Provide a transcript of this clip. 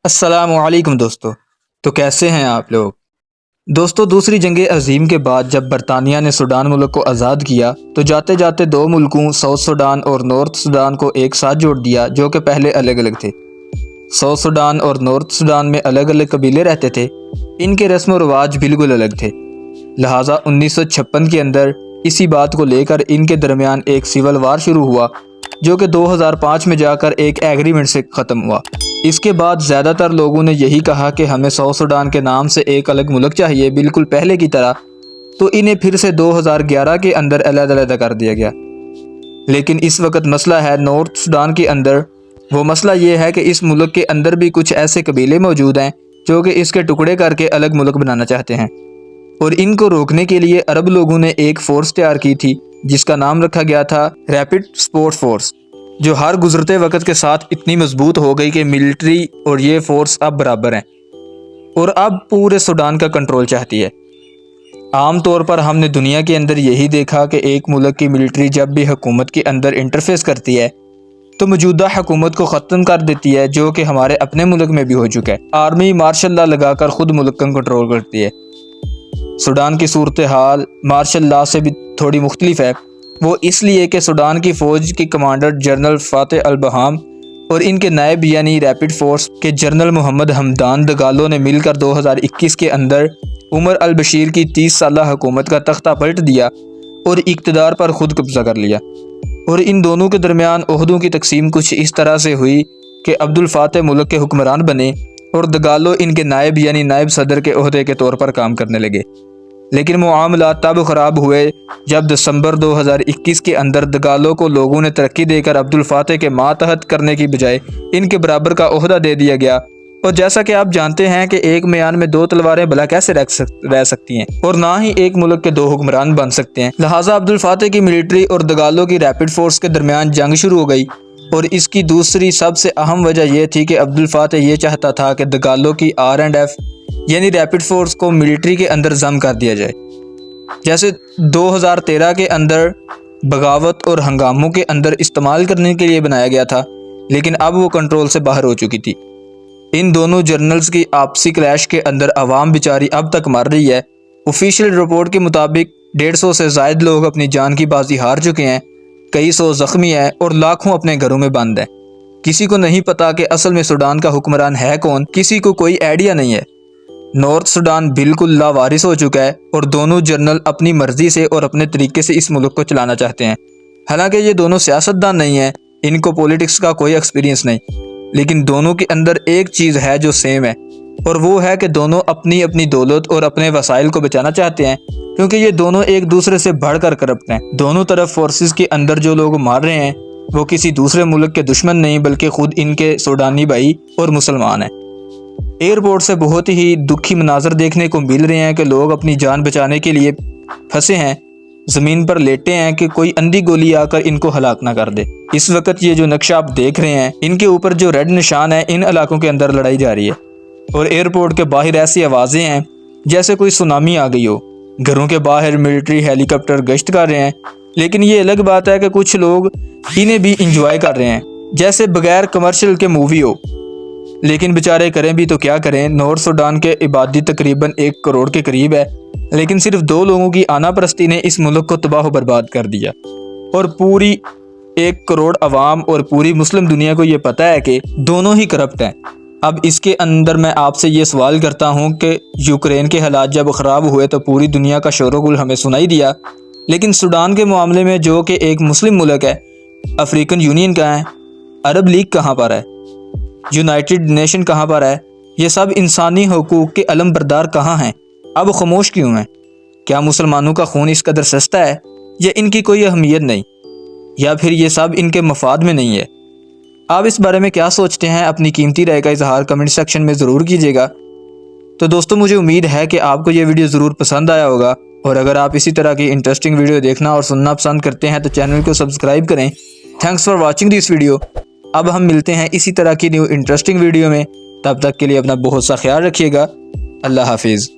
السلام علیکم دوستو، تو کیسے ہیں آپ لوگ؟ دوستو، دوسری جنگ عظیم کے بعد جب برطانیہ نے سوڈان ملک کو آزاد کیا تو جاتے جاتے دو ملکوں ساؤتھ سوڈان اور نارتھ سوڈان کو ایک ساتھ جوڑ دیا، جو کہ پہلے الگ الگ تھے۔ ساؤتھ سوڈان اور نارتھ سوڈان میں الگ الگ قبیلے رہتے تھے، ان کے رسم و رواج بالکل الگ تھے، لہٰذا 1956 کے اندر اسی بات کو لے کر ان کے درمیان ایک سول وار شروع ہوا، جو کہ 2005 میں جا کر ایک ایگریمنٹ سے ختم ہوا۔ اس کے بعد زیادہ تر لوگوں نے یہی کہا کہ ہمیں ساؤتھ سوڈان کے نام سے ایک الگ ملک چاہیے، بالکل پہلے کی طرح، تو انہیں پھر سے 2011 کے اندر علیحدہ علیحدہ کر دیا گیا۔ لیکن اس وقت مسئلہ ہے نارتھ سوڈان کے اندر۔ وہ مسئلہ یہ ہے کہ اس ملک کے اندر بھی کچھ ایسے قبیلے موجود ہیں جو کہ اس کے ٹکڑے کر کے الگ ملک بنانا چاہتے ہیں، اور ان کو روکنے کے لیے عرب لوگوں نے ایک فورس تیار کی تھی جس کا نام رکھا گیا تھا ریپڈ سپورٹ فورس، جو ہر گزرتے وقت کے ساتھ اتنی مضبوط ہو گئی کہ ملٹری اور یہ فورس اب برابر ہیں اور اب پورے سوڈان کا کنٹرول چاہتی ہے۔ عام طور پر ہم نے دنیا کے اندر یہی دیکھا کہ ایک ملک کی ملٹری جب بھی حکومت کے اندر انٹرفیس کرتی ہے تو موجودہ حکومت کو ختم کر دیتی ہے، جو کہ ہمارے اپنے ملک میں بھی ہو چکا ہے۔ آرمی مارشل لا لگا کر خود ملک کا کنٹرول کرتی ہے۔ سوڈان کی صورتحال مارشل لا سے بھی تھوڑی مختلف ہے، وہ اس لیے کہ سوڈان کی فوج کے کمانڈر جنرل فاتح البرہان اور ان کے نائب یعنی ریپڈ فورس کے جنرل محمد حمدان دگالو نے مل کر 2021 کے اندر عمر البشیر کی 30 سالہ حکومت کا تختہ پلٹ دیا اور اقتدار پر خود قبضہ کر لیا، اور ان دونوں کے درمیان عہدوں کی تقسیم کچھ اس طرح سے ہوئی کہ عبد الفاتح ملک کے حکمران بنے اور دگالو ان کے نائب یعنی نائب صدر کے عہدے کے طور پر کام کرنے لگے۔ لیکن معاملات تب خراب ہوئے جب دسمبر 2021 کے اندر دگالو کو لوگوں نے ترقی دے کر عبد الفاتح کے ماتحت کرنے کی بجائے ان کے برابر کا عہدہ دے دیا گیا، اور جیسا کہ آپ جانتے ہیں کہ ایک میان میں دو تلواریں بھلا کیسے رہ سکتی ہیں، اور نہ ہی ایک ملک کے دو حکمران بن سکتے ہیں۔ لہٰذا عبد الفاتح کی ملٹری اور دگالو کی ریپڈ فورس کے درمیان جنگ شروع ہو گئی، اور اس کی دوسری سب سے اہم وجہ یہ تھی کہ عبد الفاتح یہ چاہتا تھا کہ دگالو کی R&F یعنی ریپڈ فورس کو ملٹری کے اندر ضم کر دیا جائے، جیسے 2013 کے اندر بغاوت اور ہنگاموں کے اندر استعمال کرنے کے لیے بنایا گیا تھا، لیکن اب وہ کنٹرول سے باہر ہو چکی تھی۔ ان دونوں جنرلز کی آپسی کلیش کے اندر عوام بیچاری اب تک مر رہی ہے۔ آفیشیل رپورٹ کے مطابق 150 سے زائد لوگ اپنی جان کی بازی ہار چکے ہیں، کئی سو زخمی ہیں اور لاکھوں اپنے گھروں میں بند ہیں۔ کسی کو نہیں پتا کہ اصل میں سوڈان کا حکمران ہے کون، کسی کو کوئی آئیڈیا نہیں ہے۔ نارتھ سوڈان بالکل لاوارث ہو چکا ہے اور دونوں جنرل اپنی مرضی سے اور اپنے طریقے سے اس ملک کو چلانا چاہتے ہیں۔ حالانکہ یہ دونوں سیاستدان نہیں ہیں، ان کو پولیٹکس کا کوئی ایکسپیرینس نہیں، لیکن دونوں کے اندر ایک چیز ہے جو سیم ہے، اور وہ ہے کہ دونوں اپنی اپنی دولت اور اپنے وسائل کو بچانا چاہتے ہیں، کیونکہ یہ دونوں ایک دوسرے سے بڑھ کر کرپٹ ہیں۔ دونوں طرف فورسز کے اندر جو لوگ مار رہے ہیں وہ کسی دوسرے ملک کے دشمن نہیں بلکہ خود ان کے سوڈانی بھائی اور مسلمان ہیں۔ ایئرپورٹ سے بہت ہی دکھی مناظر دیکھنے کو مل رہے ہیں کہ لوگ اپنی جان بچانے کے لیے پھنسے ہیں، زمین پر لیٹے ہیں کہ کوئی اندھی گولی آ کر ان کو ہلاک نہ کر دے۔ اس وقت یہ جو نقشہ آپ دیکھ رہے ہیں، ان کے اوپر جو ریڈ نشان ہے، ان علاقوں کے اندر لڑائی جاری ہے، اور ایئرپورٹ کے باہر ایسی آوازیں ہیں جیسے کوئی سونامی آ گئی ہو۔ گھروں کے باہر ملٹری ہیلی کاپٹر گشت کر رہے ہیں، لیکن یہ الگ بات ہے کہ کچھ لوگ انہیں بھی انجوائے کر رہے ہیں جیسے بغیر کمرشل کے مووی ہو۔ لیکن بیچارے کریں بھی تو کیا کریں؟ نارتھ سوڈان کے آبادی تقریباً 1 کروڑ کے قریب ہے، لیکن صرف 2 لوگوں کی آنا پرستی نے اس ملک کو تباہ و برباد کر دیا، اور پوری 1 کروڑ عوام اور پوری مسلم دنیا کو یہ پتہ ہے کہ دونوں ہی کرپٹ ہیں۔ اب اس کے اندر میں آپ سے یہ سوال کرتا ہوں کہ یوکرین کے حالات جب خراب ہوئے تو پوری دنیا کا شور و غل ہمیں سنائی دیا، لیکن سوڈان کے معاملے میں جو کہ ایک مسلم ملک ہے، افریقن یونین کہاں ہے، عرب لیگ کہاں پر ہے، یونائٹڈ نیشن کہاں پر ہے، یہ سب انسانی حقوق کے علم بردار کہاں ہیں؟ اب خاموش کیوں ہیں؟ کیا مسلمانوں کا خون اس قدر سستا ہے، یا ان کی کوئی اہمیت نہیں، یا پھر یہ سب ان کے مفاد میں نہیں ہے؟ آپ اس بارے میں کیا سوچتے ہیں؟ اپنی قیمتی رائے کا اظہار کمنٹ سیکشن میں ضرور کیجیے گا۔ تو دوستو، مجھے امید ہے کہ آپ کو یہ ویڈیو ضرور پسند آیا ہوگا، اور اگر آپ اسی طرح کی انٹرسٹنگ ویڈیو دیکھنا اور سننا پسند کرتے ہیں تو چینل کو سبسکرائب کریں۔ Thanks for watching this video. اب ہم ملتے ہیں اسی طرح کی نیو انٹرسٹنگ ویڈیو میں، تب تک کے لیے اپنا بہت سا خیال رکھیے گا۔ اللہ حافظ۔